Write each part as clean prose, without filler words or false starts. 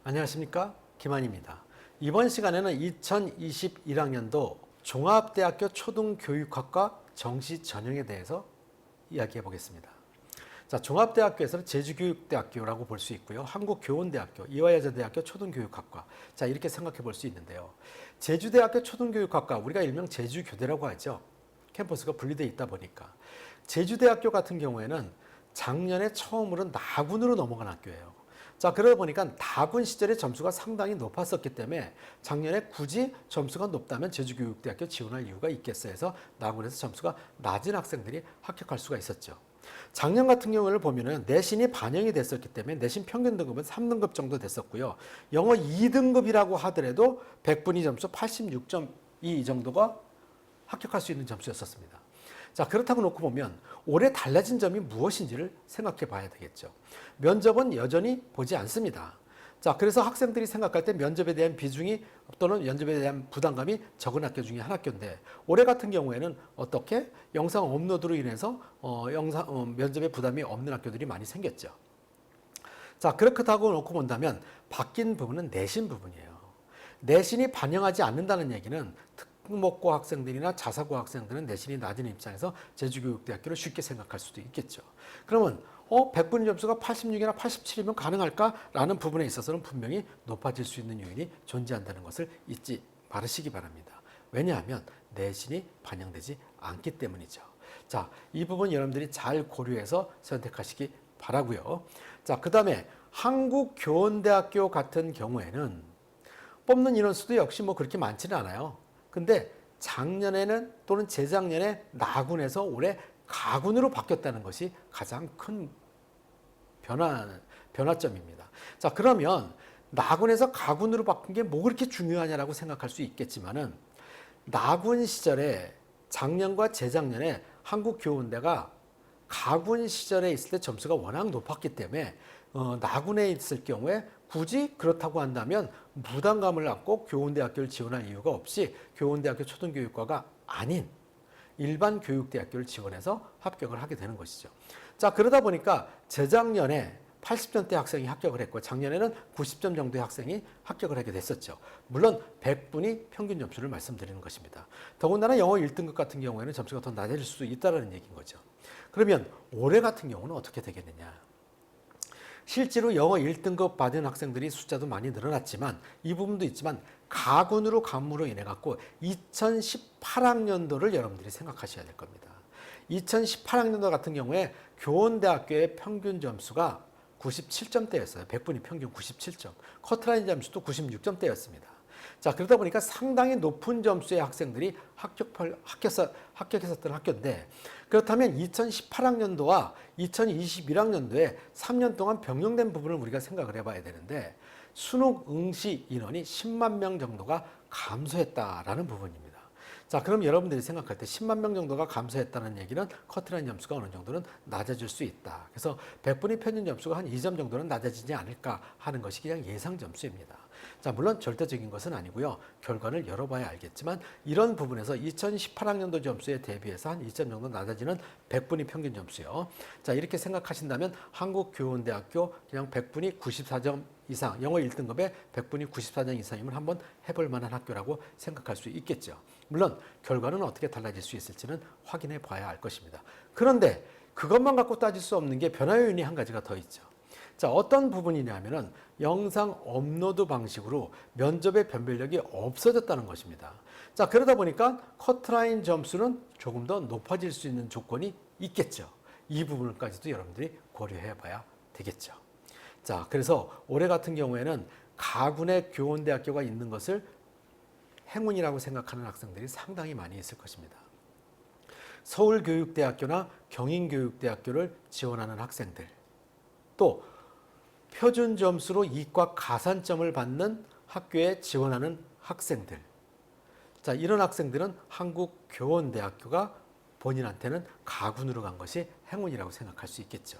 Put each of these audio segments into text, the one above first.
안녕하십니까, 김한입니다. 이번 시간에는 2021학년도 종합대학교 초등교육학과 정시 전형에 대해서 이야기해 보겠습니다. 자, 종합대학교에서는 제주교육대학교라고 볼 수 있고요. 한국교원대학교, 이화여자대학교 초등교육학과, 자, 이렇게 생각해 볼 수 있는데요. 제주대학교 초등교육학과, 우리가 일명 제주교대라고 하죠. 캠퍼스가 분리되어 있다 보니까. 제주대학교 같은 경우에는 작년에 처음으로 나군으로 넘어간 학교예요. 자, 그러다 보니까 나군 시절에 점수가 상당히 높았었기 때문에 작년에 굳이 점수가 높다면 제주교육대학교 지원할 이유가 있겠어 해서 나군에서 점수가 낮은 학생들이 합격할 수가 있었죠. 작년 같은 경우를 보면은 내신이 반영이 됐었기 때문에 내신 평균 등급은 3등급 정도 됐었고요. 영어 2등급이라고 하더라도 100분위 점수 86.2 정도가 합격할 수 있는 점수였었습니다. 자, 그렇다고 놓고 보면 올해 달라진 점이 무엇인지를 생각해 봐야 되겠죠. 면접은 여전히 보지 않습니다. 자, 그래서 학생들이 생각할 때 면접에 대한 비중이 또는 면접에 대한 부담감이 적은 학교 중에 한 학교인데 올해 같은 경우에는 어떻게 영상 업로드로 인해서 면접에 부담이 없는 학교들이 많이 생겼죠. 자, 그렇다고 놓고 본다면 바뀐 부분은 내신 부분이에요. 내신이 반영하지 않는다는 얘기는 특목고 학생들이나 자사고 학생들은 내신이 낮은 입장에서 제주교육대학교를 쉽게 생각할 수도 있겠죠. 그러면 100분위 점수가 86이나 87이면 가능할까라는 부분에 있어서는 분명히 높아질 수 있는 요인이 존재한다는 것을 잊지 말으시기 바랍니다. 왜냐하면 내신이 반영되지 않기 때문이죠. 자, 이 부분 여러분들이 잘 고려해서 선택하시기 바라고요. 자, 그 다음에 한국교원대학교 같은 경우에는 뽑는 인원수도 역시 그렇게 많지는 않아요. 근데 작년에는 또는 재작년에 나군에서 올해 가군으로 바뀌었다는 것이 가장 큰 변화점입니다. 자, 그러면 나군에서 가군으로 바뀐 게 뭐 그렇게 중요하냐라고 생각할 수 있겠지만은 나군 시절에 작년과 재작년에 한국교원대가 가군 시절에 있을 때 점수가 워낙 높았기 때문에 나군에 있을 경우에 굳이 그렇다고 한다면 부담감을 안고 교원대학교를 지원할 이유가 없이 교원대학교 초등교육과가 아닌 일반 교육대학교를 지원해서 합격을 하게 되는 것이죠. 자, 그러다 보니까 재작년에 80점대 학생이 합격을 했고 작년에는 90점 정도의 학생이 합격을 하게 됐었죠. 물론 100분이 평균 점수를 말씀드리는 것입니다. 더군다나 영어 1등급 같은 경우에는 점수가 더 낮아질 수도 있다는 얘기인 거죠. 그러면 올해 같은 경우는 어떻게 되겠느냐? 실제로 영어 1등급 받은 학생들이 숫자도 많이 늘어났지만 이 부분도 있지만 가군으로 감으로 인해 갖고 2018학년도를 여러분들이 생각하셔야 될 겁니다. 2018학년도 같은 경우에 교원대학교의 평균 점수가 97점대였어요. 100분위 평균 97점. 커트라인 점수도 96점대였습니다. 자, 그러다 보니까 상당히 높은 점수의 학생들이 합격했었던 학교인데 그렇다면 2018학년도와 2021학년도에 3년 동안 변경된 부분을 우리가 생각을 해봐야 되는데 수능 응시 인원이 10만 명 정도가 감소했다라는 부분입니다. 자, 그럼 여러분들이 생각할 때 10만 명 정도가 감소했다는 얘기는 커트라인 점수가 어느 정도는 낮아질 수 있다. 그래서 100분위 평균 점수가 한 2점 정도는 낮아지지 않을까 하는 것이 그냥 예상 점수입니다. 자, 물론 절대적인 것은 아니고요. 결과를 열어봐야 알겠지만 이런 부분에서 2018학년도 점수에 대비해서 한 2점 정도 낮아지는 100분위 평균 점수요. 자, 이렇게 생각하신다면 한국교원대학교 그냥 100분위 94점 이상, 영어 1등급에 100분위 94점 이상이면 한번 해볼 만한 학교라고 생각할 수 있겠죠. 물론 결과는 어떻게 달라질 수 있을지는 확인해 봐야 알 것입니다. 그런데 그것만 갖고 따질 수 없는 게 변화 요인이 한 가지가 더 있죠. 자, 어떤 부분이냐면은 영상 업로드 방식으로 면접의 변별력이 없어졌다는 것입니다. 자, 그러다 보니까 커트라인 점수는 조금 더 높아질 수 있는 조건이 있겠죠. 이 부분까지도 여러분들이 고려해 봐야 되겠죠. 자, 그래서 올해 같은 경우에는 가군의 교원대학교가 있는 것을 행운이라고 생각하는 학생들이 상당히 많이 있을 것입니다. 서울교육대학교나 경인교육대학교를 지원하는 학생들, 또 표준 점수로 이과 가산점을 받는 학교에 지원하는 학생들. 자, 이런 학생들은 한국교원대학교가 본인한테는 가군으로 간 것이 행운이라고 생각할 수 있겠죠.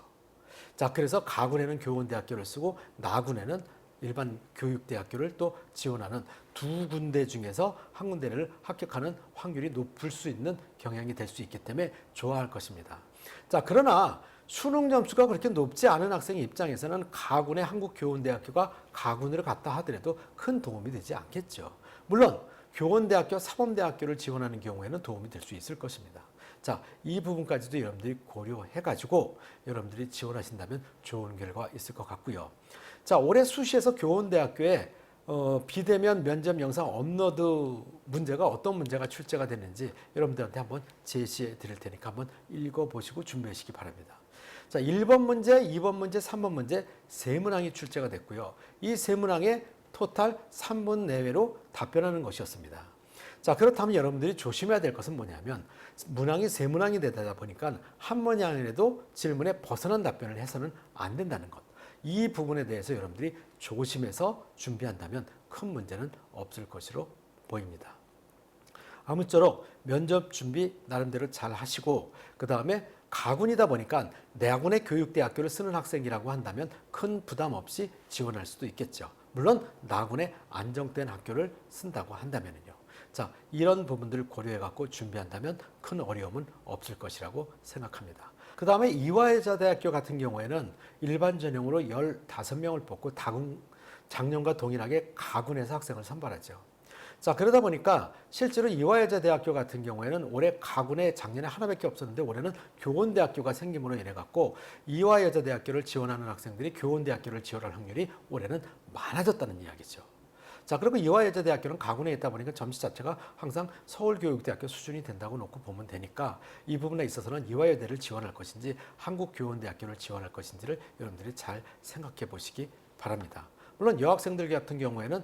자, 그래서 가군에는 교원대학교를 쓰고 나군에는 일반 교육대학교를 또 지원하는 두 군데 중에서 한 군데를 합격하는 확률이 높을 수 있는 경향이 될 수 있기 때문에 좋아할 것입니다. 자, 그러나 수능 점수가 그렇게 높지 않은 학생 입장에서는 가군의 한국교원대학교가 가군으로 갔다 하더라도 큰 도움이 되지 않겠죠. 물론 교원대학교, 사범대학교를 지원하는 경우에는 도움이 될 수 있을 것입니다. 자, 이 부분까지도 여러분들이 고려해가지고 여러분들이 지원하신다면 좋은 결과 있을 것 같고요. 자, 올해 수시에서 교원대학교에 비대면 면접 영상 업로드 문제가 어떤 문제가 출제가 됐는지 여러분들한테 한번 제시해 드릴 테니까 한번 읽어보시고 준비하시기 바랍니다. 자, 1번 문제, 2번 문제, 3번 문제 세 문항이 출제가 됐고요. 이 세 문항에 토탈 3분 내외로 답변하는 것이었습니다. 자, 그렇다면 여러분들이 조심해야 될 것은 뭐냐면 문항이 세 문항이 되다 보니까 한 문항이라도 질문에 벗어난 답변을 해서는 안 된다는 것. 이 부분에 대해서 여러분들이 조심해서 준비한다면 큰 문제는 없을 것으로 보입니다. 아무쪼록 면접 준비 나름대로 잘 하시고 그 다음에 가군이다 보니까 내군의 교육대학교를 쓰는 학생이라고 한다면 큰 부담 없이 지원할 수도 있겠죠. 물론 나군의 안정된 학교를 쓴다고 한다면요. 자, 이런 부분들을 고려해 갖고 준비한다면 큰 어려움은 없을 것이라고 생각합니다. 그 다음에 이화여자대학교 같은 경우에는 일반 전형으로 15명을 뽑고 작년과 동일하게 가군에서 학생을 선발하죠. 자, 그러다 보니까 실제로 이화여자대학교 같은 경우에는 올해 가군에 작년에 하나밖에 없었는데 올해는 교원대학교가 생김으로 인해 갖고 이화여자대학교를 지원하는 학생들이 교원대학교를 지원할 확률이 올해는 많아졌다는 이야기죠. 자, 그리고 이화여자대학교는 가군에 있다 보니까 점수 자체가 항상 서울교육대학교 수준이 된다고 놓고 보면 되니까 이 부분에 있어서는 이화여대를 지원할 것인지 한국교원대학교를 지원할 것인지를 여러분들이 잘 생각해 보시기 바랍니다. 물론 여학생들 같은 경우에는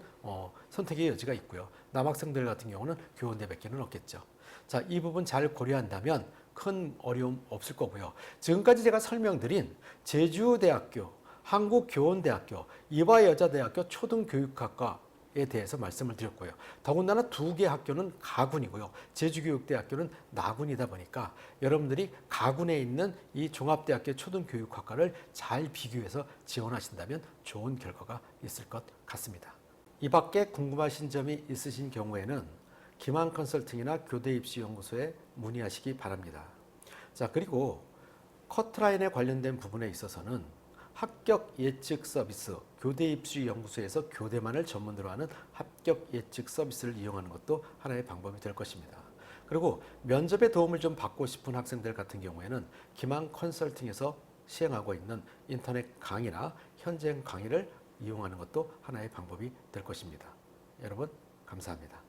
선택의 여지가 있고요. 남학생들 같은 경우는 교원대밖에는 없겠죠. 자, 이 부분 잘 고려한다면 큰 어려움 없을 거고요. 지금까지 제가 설명드린 제주대학교, 한국교원대학교, 이화여자대학교 초등교육학과에 대해서 말씀을 드렸고요. 더군다나 두 개 학교는 가군이고요. 제주교육대학교는 나군이다 보니까 여러분들이 가군에 있는 이 종합대학교 초등교육학과를 잘 비교해서 지원하신다면 좋은 결과가 있을 것 같습니다. 이 밖에 궁금하신 점이 있으신 경우에는 김한 컨설팅이나 교대입시연구소에 문의하시기 바랍니다. 자, 그리고 커트라인에 관련된 부분에 있어서는 합격 예측 서비스, 교대입시연구소에서 교대만을 전문으로 하는 합격 예측 서비스를 이용하는 것도 하나의 방법이 될 것입니다. 그리고 면접에 도움을 좀 받고 싶은 학생들 같은 경우에는 김한 컨설팅에서 시행하고 있는 인터넷 강의나 현장 강의를 이용하는 것도 하나의 방법이 될 것입니다. 여러분, 감사합니다.